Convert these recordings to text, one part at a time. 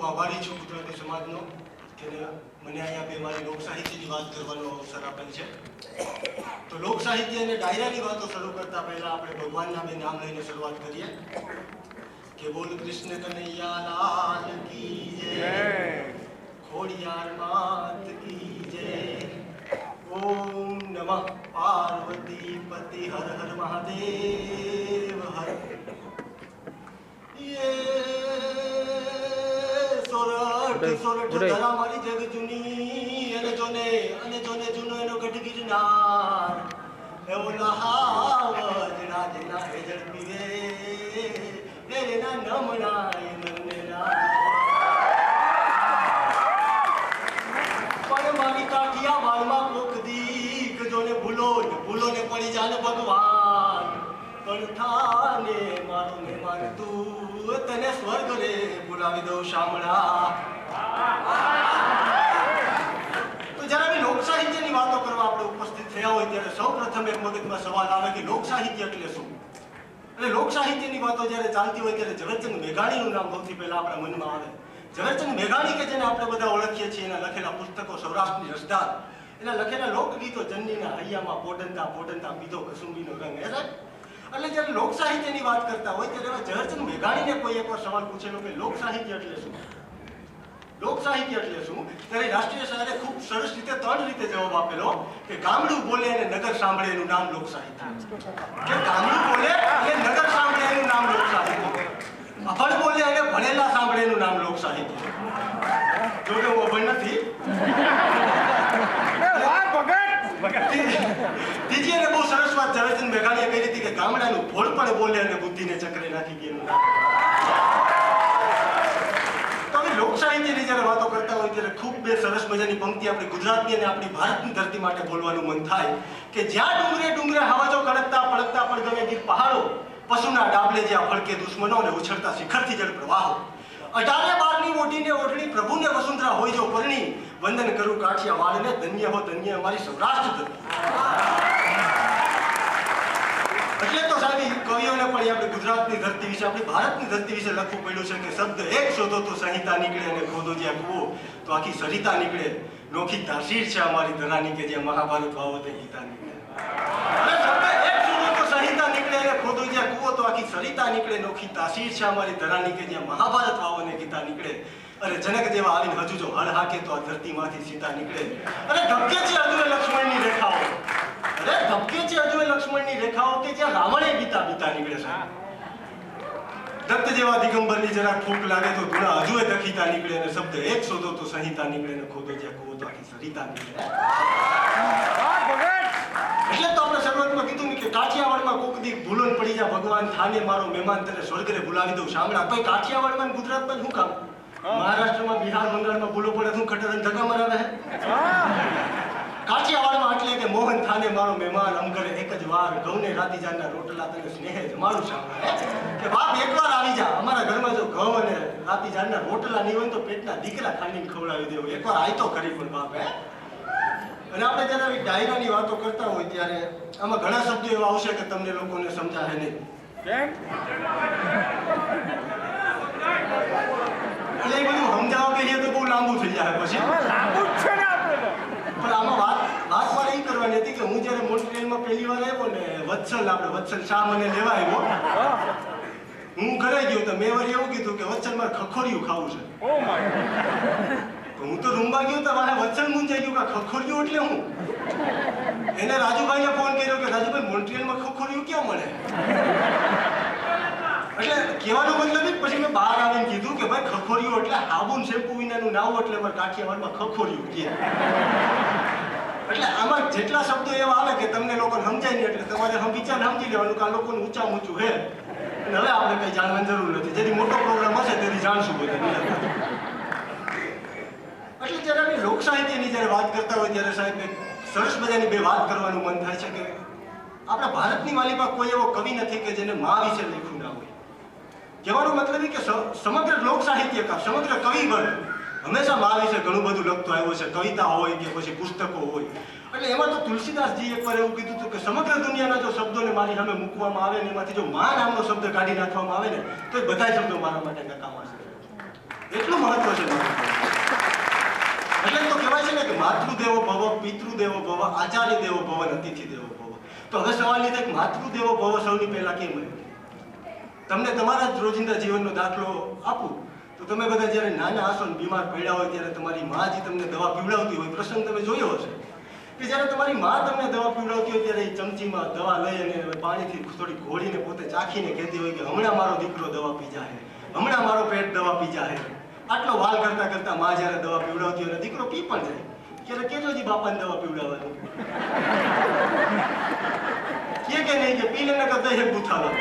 ખૂબ આભારી છું ગુજરાતી સમાજનો કે મને અહીંયા બે મારી લોક સાહિત્યની વાત કરવાનો અવસર આપેલ છે. તો લોક સાહિત્ય અને ડાયરાની વાતો શરૂ કરતા પહેલા આપણે ભગવાનના બે નામ લઈને શરૂઆત કરીએ કે બોલ કૃષ્ણ કનૈયા લાલ કી જય, ખોડિયાર માત કી જય. ઓમ નમઃ પાર્વતી પતિ હર હર મહાદેવ હર. સોરઠ ધરા મારી જગ જૂની અને જોને જૂનો એનો ગઢ ગિરનાર એવો લહાવજ રાજના હેજળ પીવે એના નમણાય મને પણ મારી કાઠિયા વાળમાં કોક દીક જોને ભૂલો ને પડી જાને ભગવાન પણ થાને મારો મહેમાન તું તને સ્વર્ગ રે બોલાવી દઉં શામળા. તો જ્યારે લોક સાહિત્યની વાતો કરવા આપણે ઉપસ્થિત થયા હોય ત્યારે સૌ પ્રથમ એક મગજમાં સવાલ આવે કે લોક સાહિત્ય એટલે શું. અને લોક સાહિત્યની વાતો જ્યારે ચાલતી હોય ત્યારે ઝવેરચંદ મેઘાણીનું નામ સૌથી પહેલા આપણા મનમાં આવે. ઝવેરચંદ મેઘાણી કે જેને આપણે બધા ઓળખીએ છીએ, એના લખેલા પુસ્તકો સૌરાષ્ટ્રની રસધાર, એના લખેલા લોકગીતો જનનીના હૈયામાં પોડંતા પોડંતા પીધો કસુંબીનો રંગ. એટલે જ્યારે લોક સાહિત્યની વાત કરતા હોય ત્યારે ઝવેરચંદ મેઘાણીને કોઈ એકવાર સવાલ પૂછેલો કે લોક સાહિત્ય એટલે શું, લોક સાહિત્ય એટલે શું, ત્યારે રાષ્ટ્રીય શાયરે ખૂબ સરસ રીતે 3 રીતે જવાબ આપેલો કે ગામડું બોલે અને નગર સાંભળે એનું નામ લોક સાહિત્ય, કે ગામડું બોલે અને નગર સાંભળે એનું નામ લોક સાહિત્ય, અભણ બોલે અને ભણેલા સાંભળે એનું નામ લોક સાહિત્ય. જો કે હું અભણ નથી. ત્રીજી અને બહુ સરસ વાત ઝવેરચંદ મેઘાણીએ કરી હતી કે ગામડાનું ભોળ પણ બોલે અને બુદ્ધિને ચક્રે નાખી ગયેલું. તો હવે લોક સાહિત્યની જ્યારે વાતો કરતા હોય ત્યારે ખૂબ બે સરસ મજાની પંક્તિ આપણી ગુજરાતની અને આપણી ભારતની ધરતી માટે બોલવાનું મન થાય કે જ્યાં ડુંગરે ડુંગરે હવાજો કડકતા પડકતા પણ ગમે ગીર પહાડો, પશુના ડાબલે જ્યાં ફળકે દુશ્મનો અને ઉછળતા શિખરથી જળ પ્રવાહો, 18 બારની ઓઢીને ઓઢણી પ્રભુને વસુંધરા હોય જો પરણી, વંદન કરું કાઠિયાવાડને ધન્ય હો ધન્ય અમારી સૌરાષ્ટ્ર ધરતી. એટલે તો સાહેબ કવિઓને પણ આપણે ગુજરાતની ધરતી વિશે, આપણી ભારતની ધરતી વિશે લખવું પડ્યું છે કે શબ્દ એક શોધો તો સંહિતા નીકળે અને ખોદો જ્યાં કૂવો તો આખી સરિતા નીકળે. નોખી તાસીર છે અમારી ધરાની કે જ્યાં મહાભારત વાવો તે ગીતા નીકળે. શબ્દ એક શોધો તો સંહિતા નીકળે અને ખોદો જ્યાં કૂવો તો આખી સરિતા નીકળે. નોખી તાસીર છે અમારી ધરાની કે જ્યાં મહાભારત વાવો ને ગીતા નીકળે. અરે જનક જેવા આવીને હજુ જો હળ હાકે તો આ ધરતીમાંથી સીતા નીકળે. અરે ધબકે છે હજુ લક્ષ્મણની રેખાઓ, અરે ધબકે છે હજુ લક્ષ્મણની રેખાઓ કે જ્યાં રાવણે ગીતા બીતા નીકળે છે. દત્ત જેવા દિગંબરની જરા ફૂંક લાગે તો ધૂણા હજુ દખીતા નીકળે અને શબ્દ એક શોધો તો સંહિતા નીકળે ને ખોદો જ્યાં કૂવો તો આખી સરિતા નીકળે. એટલે તો આપણે શરૂઆતમાં કીધું ને કે કાઠિયાવાડમાં કોક દી ભૂલો પડી જા ભગવાન થાને મારો મહેમાન તને સ્વર્ગરે બોલાવી દઉં શામળા. તો કાઠિયાવાડમાં ગુજરાતમાં શું કામ, મહારાષ્ટ્રમાં, બિહાર, બંગાળમાં ભૂલો પડે શું ખટર ધક્કા મરાવે. કાઠિયાવાડમાં એટલે કે મોહન થાને મારો મહેમાન અમ કરે એક જ વાર, ઘઉંને રાતીજાના રોટલા તને સ્નેહે જમાડું શામળા. કે બાપ એકવાર આવી જા, અમારા ઘરમાં જો ઘઉં અને રાતીજાના રોટલા નહીં હોય તો પેટના દીકરા ખાંડીને ખવડાવી દેવું. એકવાર આય તો ખરી પણ બાપ. અને આપણે જ્યારે ડાયરાની વાતો કરતા હોય ત્યારે આમાં ઘણા શબ્દો એવા આવશે કે તમને લોકોને સમજાશે નહીં. કેમ? એટલે એ બધું સમજાવવા કહીએ તો બહુ લાંબુ થઈ જાય. પછી લાંબુ જ છે ને આપણે તો. પણ આમાં વાત મારે એ કરવાની હતી કે હું જ્યારે મોન્ટ્રીયલમાં પહેલી વાર આવ્યો ને, વત્સલ શાહ મને લેવા આવ્યો. હું ઘરે ગયો તો મેં વળી એવું કીધું કે વત્સલ મારે ખખોડિયું ખાવું છે. હું તો રૂમમાં ગયો તો મારે વત્સલ મૂંઝાઈ ગયું કે ખખોડિયું એટલે હું. એને રાજુભાઈને ફોન કર્યો કે રાજુભાઈ મોન્ટ્રીયલમાં ખખોડિયું ક્યાં મળે. એટલે કહેવાનો મતલબ પછી મેં બહાર આવીને કીધું કે ભાઈ ખખોડિયું એટલે સાબુન શેમ્પુ વિનાનું નાવ એટલે અમારે કાઠિયાવાડમાં ખખોડિયું કહે. એટલે આમાં જેટલા શબ્દો એવા આવે કે તમને લોકોને સમજાય નહીં એટલે તમારે સમજી લેવાનું કે આ લોકોને ઊંચા ઊંચું હે. અને હવે આપણે કંઈ જાણવાની જરૂર નથી. જેથી મોટો પ્રોગ્રામ હશે તેથી જાણશું બધા. એટલે જ્યારે આપણે લોક સાહિત્યની જ્યારે વાત કરતા હોય ત્યારે સાહેબ સરસ મજાની બે વાત કરવાનું મન થાય છે કે આપણા ભારતની માલિકા કોઈ એવો કવિ નથી કે જેને મા વિશે લખ્યું ના હોય. કહેવાનો મતલબ કે સમગ્ર લોક સાહિત્યકાર, સમગ્ર કવિગણ હંમેશા મા વિશે ઘણું બધું લખતો આવ્યો છે. કવિતા હોય કે પછી પુસ્તકો હોય. એટલે એમાં તો તુલસીદાસજી એકવાર એવું કીધું હતું કે સમગ્ર દુનિયાના જો શબ્દોને મારી સામે મૂકવામાં આવે ને એમાંથી જો મા નામનો શબ્દ કાઢી નાખવામાં આવે ને તો એ બધા શબ્દો મારા માટે નકામા છે. એટલું મહત્વ છે એટલે તો કહેવાય છે ને કે માતૃદેવો ભવ, પિતૃદેવો ભવ, આચાર્ય દેવો ભવ, અતિથિ દેવો ભવ. તો હવે સવાલ એ થાય કે માતૃદેવો ભવ સૌની પહેલા કેમ બને? તમને તમારા જ રોજિંદા જીવનનો દાખલો આપું તો તમે બધા જ્યારે નાના હશો ને બીમાર પડ્યા હોય ત્યારે તમારી મા જે તમને દવા પીવડાવતી હોય, પ્રસંગ તમે જોયો હશે કે જ્યારે તમારી મા તમને દવા પીવડાવતી હોય ત્યારે એ ચમચીમાં દવા લઈ અને પાણીથી થોડી ઘોળીને પોતે ચાખીને કહેતી હોય કે હમણાં મારો દીકરો દવા પી જાહે, હમણાં મારો પેટ દવા પી જાહે. આટલો વાલ કરતા કરતા મા જ્યારે દવા પીવડાવતી હોય અને દીકરો પી પણ જાય ત્યારે કેજો જી બાપાને દવા પીવડાવવાની કે નહીં કે પી લેને કરતા હે બુથાવા.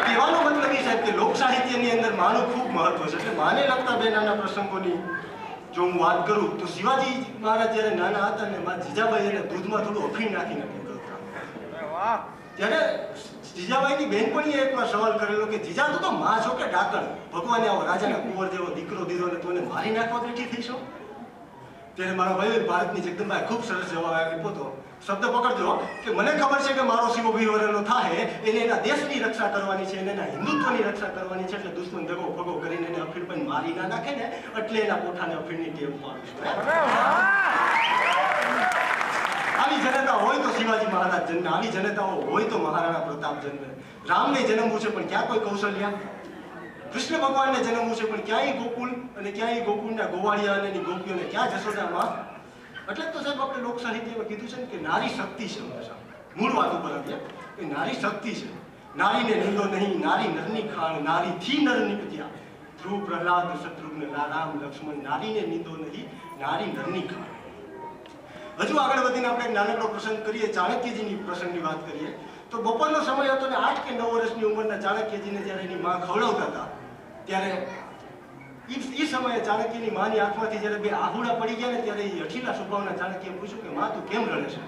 કહેવાનો મતલબ એ સાહેબ કે લોક સાહિત્યની અંદર માનું ખૂબ મહત્વ છે. એટલે માને લગતા બે નાના પ્રસંગોની જો હું વાત કરું તો શિવાજી મહારાજ જ્યારે નાના હતા ને મા જીજાબાઈ એને દૂધમાં થોડું અફીણ નાખીને પીવડાવતા. ત્યારે જીજાબાઈની બહેનપણીએ એકવાર સવાલ કરેલો કે જીજા તું તો માં છો કે ડાકણ, ભગવાને આવો રાજાના કુંવર જેવો દીકરો દીધો ને તું એને મારી નાખવા બેઠી થઈશો? ત્યારે મારો ભાઈ ભારતની જગદંબાએ ખૂબ સરસ જવાબ આપ્યો હતો. શબ્દ પકડજો કે મને ખબર છે કે મારો શિવો વિવરણનો થાય એને એના દેશની રક્ષા કરવાની છે, એને એના હિન્દુત્વની રક્ષા કરવાની છે, એટલે દુશ્મન દગો ફગો કરીને એને અફીણ પણ મારી ના નાખે ને એટલે એના પોઠાને અફીણની ટેવ પાડું છું. આવી જનતા હોય તો શિવાજી મહારાજ જન્મે, આવી જનતાઓ હોય તો મહારાણા પ્રતાપ જન્મે. રામને જન્મવું છે પણ ક્યાં કોઈ કૌશલ્યા? કૃષ્ણ ભગવાનને જન્મવું છે પણ ક્યાંય ગોકુળ અને ક્યાંય ગોકુળના ગોવાળિયા અને એની ગોપીઓને ક્યાં જશોદામાં? એટલે તો સાહેબ આપણે લોક સાહિત્યમાં કીધું છે ને કે નારી શક્તિ છે. હંમેશા મૂળ વાત ઉપર આવીએ કે નારી શક્તિ છે. નારીને નિંદો નહીં, નારી નરની ખાણ, નારીથી નર નીપજ્યા. ધ્રુવ, પ્રહલાદ, શત્રુઘ્ન, રામ, લક્ષ્મણ, નારીને નિંદો નહીં, નારી નરની ખાણ. હજુ આગળ વધીને આપણે એક નાનકડો પ્રસંગ કરીએ, ચાણક્યજીની પ્રસંગની વાત કરીએ તો બપોરનો સમય હતો ને 8 કે 9 વર્ષની ઉંમરના ચાણક્યજીને જ્યારે એની માં ખવડાવતા હતા ત્યારે એ સમયે ચાણક્યની માની આંખમાંથી જ્યારે બે આહુડા પડી ગયા ને ત્યારે એ અઠીલા સ્વભાવના ચાણક્યએ પૂછ્યું કે માં તું કેમ રડે છે,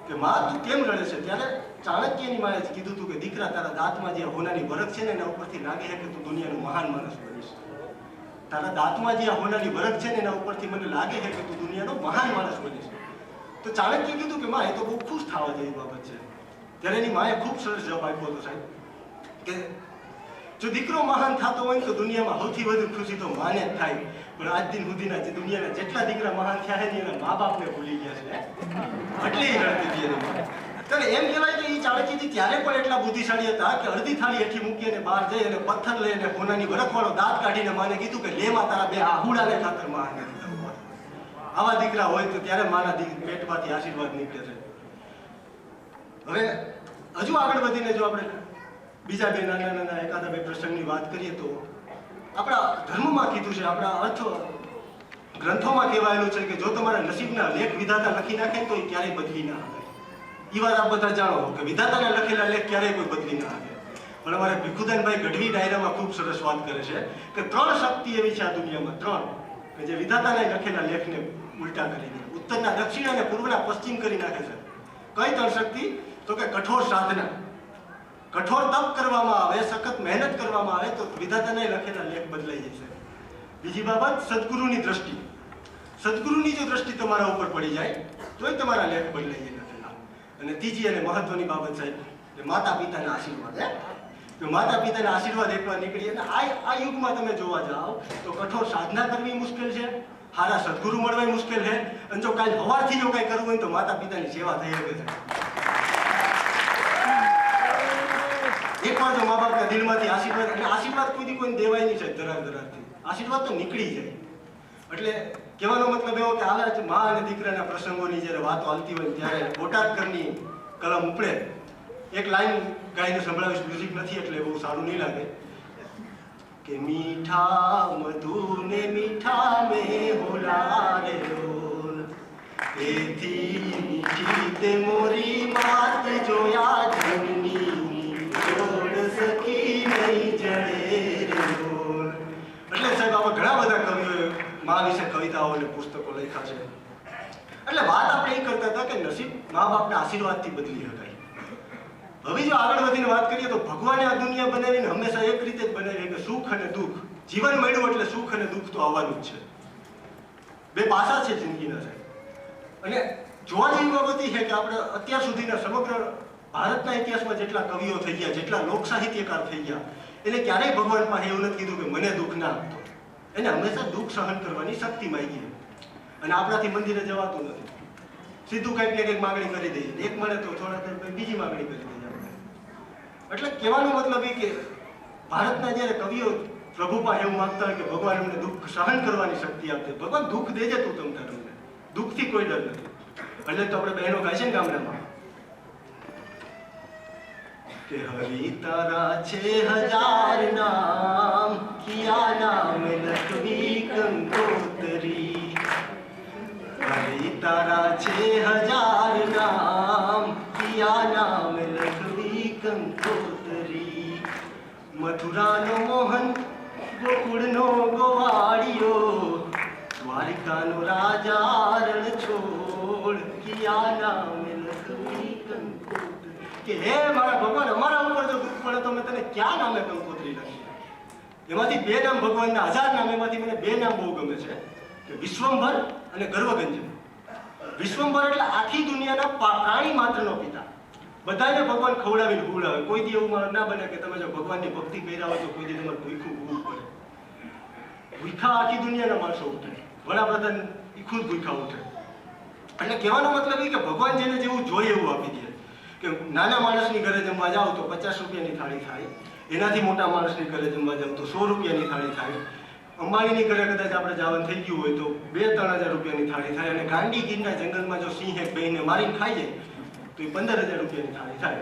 કે માં તું કેમ રડે છે? ત્યારે ચાણક્યની માએ કીધું હતું કે દીકરા તારા દાંતમાં જે હોનાની વરખ છે ને એના ઉપરથી લાગે છે કે તું દુનિયાનો મહાન માણસ બનીશ. તારા દાંતમાં જે હોનાની વરખ છે ને એના ઉપરથી મને લાગે છે કે તું દુનિયાનો મહાન માણસ બનીશ. તો ચાણક્યએ કીધું કે માં એ તો બહુ ખુશ થવા જેવી બાબત છે. ત્યારે એની માએ ખૂબ સરસ જવાબ આપ્યો હતો સાહેબ કે જો દીકરો મહાન થતો હોય તો દુનિયામાં સૌથી વધુ ખુશી તો માને જ થાય, પણ આજ દિન સુધીના જે દુનિયાના જેટલા દીકરા મહાન થયા છે ને એના મા બાપને ભૂલી ગયા છે. એટલી રડતી હતી એની માં. ત્યારે એમ કહેવાય કે એ ચાણક્યજી ત્યારે પણ એટલા બુદ્ધિશાળી હતા કે અડધી થાળી હેઠી મૂકી અને બહાર જઈ અને પથ્થર લઈને હોનાની વરખવાળો દાંત કાઢીને માને કીધું કે લેમાં તારા બે આહુડાને ખાતર મહાન નથી. આવા દીકરા હોય તો ત્યારે માના પેટમાંથી આશીર્વાદ નીકળે છે. હવે હજુ આગળ વધીને જો આપણે બીજા બે નાના નાના એકાદા બે પ્રસંગની વાત કરીએ તો આપણા ધર્મમાં કીધું છે, આપણા અર્થ ગ્રંથોમાં કહેવાયેલું છે કે જો તમારા નસીબના લેખ વિધાતા લખી નાખે તો એ ક્યારેય બદલી ના આવે. એ વાત આપ બધા જાણો કે વિધાતાના લખેલા લેખ ક્યારેય કોઈ બદલી ના આવે. પણ અમારે ભીખુદાનભાઈ ગઢવી ડાયરામાં ખૂબ સરસ વાત કરે છે કે 3 શક્તિ એવી છે આ દુનિયામાં, 3 કે જે વિધાતાના લખેલા લેખને ઉલટા કરી દે, ઉત્તરના દક્ષિણ અને પૂર્વના પશ્ચિમ કરી નાખે છે. કઈ 3 શક્તિ? તો કે કઠોર સાધના, કઠોર તપ કરવામાં આવે, સખત મહેનત કરવામાં આવે તો વિધાતાના લખેલા લેખ બદલાઈ જશે. બીજી બાબત સદગુરુની દ્રષ્ટિ. સદગુરુની જો દ્રષ્ટિ તમારા ઉપર પડી જાય તોય તમારા લેખ બદલાઈ જાય લખેલા. અને ત્રીજી અને મહત્વની બાબત સાહેબ કે માતા પિતાના આશીર્વાદ. માતા પિતાના આશીર્વાદ એકવાર નીકળી અને આ યુગમાં તમે જોવા જાઓ તો કઠોર સાધના કરવી મુશ્કેલ છે, સારા સદગુરુ મળવા મુશ્કેલ છે, અને જો કાલે સવારથી જો કંઈ કરવું હોય તો માતા પિતાની સેવા થઈ શકે છે. એકવાર જો મા બાપના દિલમાંથી આશીર્વાદ, અને આશીર્વાદ કોઈથી કોઈને દેવાય નહીં સાહેબ, ધરારથી આશીર્વાદ તો નીકળી જાય. એટલે કહેવાનો મતલબ એવો કે આવા જ મા અને દીકરાના પ્રસંગોની જ્યારે વાતો હાલતી હોય ત્યારે બોટાદકરની કલમ ઉપડે. એક લાઈન ગાઈને સંભળાવીશ, મ્યુઝિક નથી એટલે બહુ સારું નહીં લાગે કે મીઠા મધુ ને મીઠા મે હોલારે રોલ એથી મીઠી તે મોરી માત જોયા જનની જોડ સખી નહીં જડે રોલ. એટલે સાહેબ આવા ઘણા બધા કવિઓએ મા વિશે કવિતાઓ અને પુસ્તકો લખ્યા છે. એટલે વાત આપણે એ કરતા હતા કે નસીબ મા બાપના આશીર્વાદથી બદલી શકાય. હવે જો આગળ વધીને વાત કરીએ તો ભગવાને આ દુનિયા બનાવીને હંમેશા એક રીતે જ બનાવી કે સુખ અને દુઃખ, જીવન મળ્યું એટલે સુખ અને દુઃખ તો આવવાનું જ છે. બે પાસા છે જિંદગીના સાહેબ. અને જોવા જેવી બાબત એ છે કે આપણે અત્યાર સુધીના સમગ્ર ભારતના ઇતિહાસમાં જેટલા કવિઓ થઈ ગયા, જેટલા લોક સાહિત્યકાર થઈ ગયા, એને ક્યારેય ભગવાન પાસે એવું નથી કીધું કે મને દુઃખ ના આપતો. એને હંમેશા દુઃખ સહન કરવાની શક્તિ માંગી. અને આપણાથી મંદિરે જવાતું નથી. સીધું કંઈક ને કંઈક માગણી કરી દઈએ. એક મળે તો થોડા ટાઈમ બીજી માગણી કરી દઈએ આપણે. એટલે કહેવાનો મતલબ એ કે ભારતના જ્યારે કવિઓ પ્રભુ પાસે એવું માંગતા હોય કે ભગવાન અમને દુઃખ સહન કરવાની શક્તિ આપે. ભગવાન દુઃખ દેજે તું તમ તાર અમને. દુઃખથી કોઈ ડર નથી. એટલે તો આપણે બહેનો ગાય છે ને ગામડામાં કે હરી તારા છે હજાર નામ કિયા નામ લખવી કંકોતરી. હરી તારા છે હજાર નામ કિયા નામ લખવી કંકોતરી. મથુરાનો મોહન ગોકુળનો ગોવાળિયો દ્વારિકાનો રાજા રણ છોડ કિયા નામ લખવી કંકોતરી. કે હે મારા ભગવાન અમારા ઉપર જો દુઃખ પડે તો મેં તને ક્યાં નામે કંકોત્રી લખી. એમાંથી બે નામ ભગવાનના 1000 નામ એમાંથી મને બે નામ બહુ ગમે છે કે વિશ્વંભર અને ગર્વગંજન. વિશ્વંભર એટલે આખી દુનિયાના પ્રાણી માત્રનો પિતા. બધાને ભગવાન ખવડાવીને હુવડાવે. કોઈ દી એવું ના બને કે તમે જો ભગવાનની ભક્તિ કર્યા હોય તો કોઈ દી તમારે ભૂખ્યું હોવું પડે. ભૂખા આખી દુનિયાના માણસો ઉઠે. વડાપ્રધાન એ ખુદ ભૂખા ઉઠે. એટલે કહેવાનો મતલબ એ કે ભગવાન જેને જેવું જોઈએ એવું આપી દે. કે નાના માણસની ઘરે જમવા જાઓ તો 50 રૂપિયાની થાળી થાય. એનાથી મોટા માણસની ઘરે જમવા જાઓ તો 100 રૂપિયાની થાળી થાય. અંબાણીની ઘરે કદાચ આપણે જવાનું થઈ ગયું હોય તો 2-3 હજાર રૂપિયાની થાળી થાય. અને ગાંડી ગીરના જંગલમાં જો સિંહ એક બહેને મારીને ખાઈ જાય તો એ 15,000 રૂપિયાની થાળી થાય.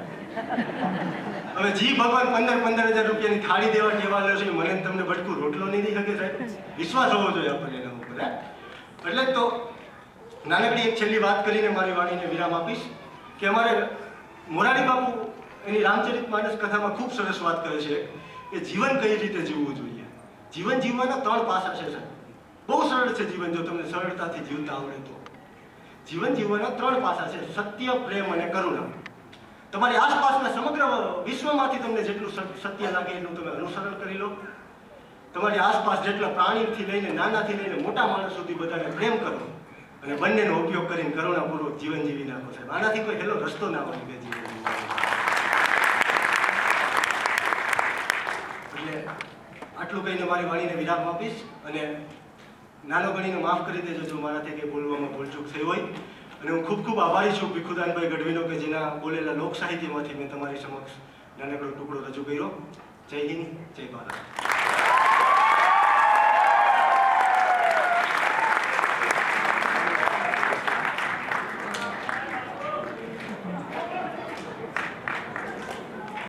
હવે જી ભગવાન 15,000 રૂપિયાની થાળી દેવા કહેવાલો છે મને તમને ભટકું રોટલો નહીં દઈ શકે સાહેબ. વિશ્વાસ હોવો જોઈએ આપણને એના ઉપર. એટલે તો નાનકડી એક છેલ્લી વાત કરીને મારી વાણીને વિરામ આપીશ કે અમારે મોરારી બાપુ એની રામચરિતમાનસ કથામાં ખૂબ સરસ વાત કરે છે કે જીવન કઈ રીતે જીવવું જોઈએ. જીવન જીવવાના 3 પાસા છે સાહેબ. બહુ સરળ છે જીવન જો તમને સરળતાથી જીવતા આવડે તો. જીવન જીવવાના 3 પાસા છે સત્ય, પ્રેમ અને કરુણા. તમારી આસપાસના સમગ્ર વિશ્વમાંથી તમને જેટલું સત્ય લાગે એટલું તમે અનુસરણ કરી લો. તમારી આસપાસ જેટલા પ્રાણીથી લઈને નાનાથી લઈને મોટા માણસ સુધી બધાને પ્રેમ કરો અને બંનેનો ઉપયોગ કરીને કરુણાપૂર્વક જીવન જીવી નાખો સાહેબ. આનાથી કોઈ હેલો રસ્તો ના હોય કે જીવન એટલે આટલું કહીને મારી વાણીને વિરામ આપીશ. અને નાનો ગણીને માફ કરી દેજો જો મારાથી કંઈ બોલવામાં ભૂલચૂક થઈ હોય. અને હું ખૂબ ખૂબ આભારી છું ભીખુદાનભાઈ ગઢવીનો કે જેના બોલેલા લોક સાહિત્યમાંથી મેં તમારી સમક્ષ નાનકડો ટુકડો રજૂ કર્યો. જય હિન્દ, જય ભારત.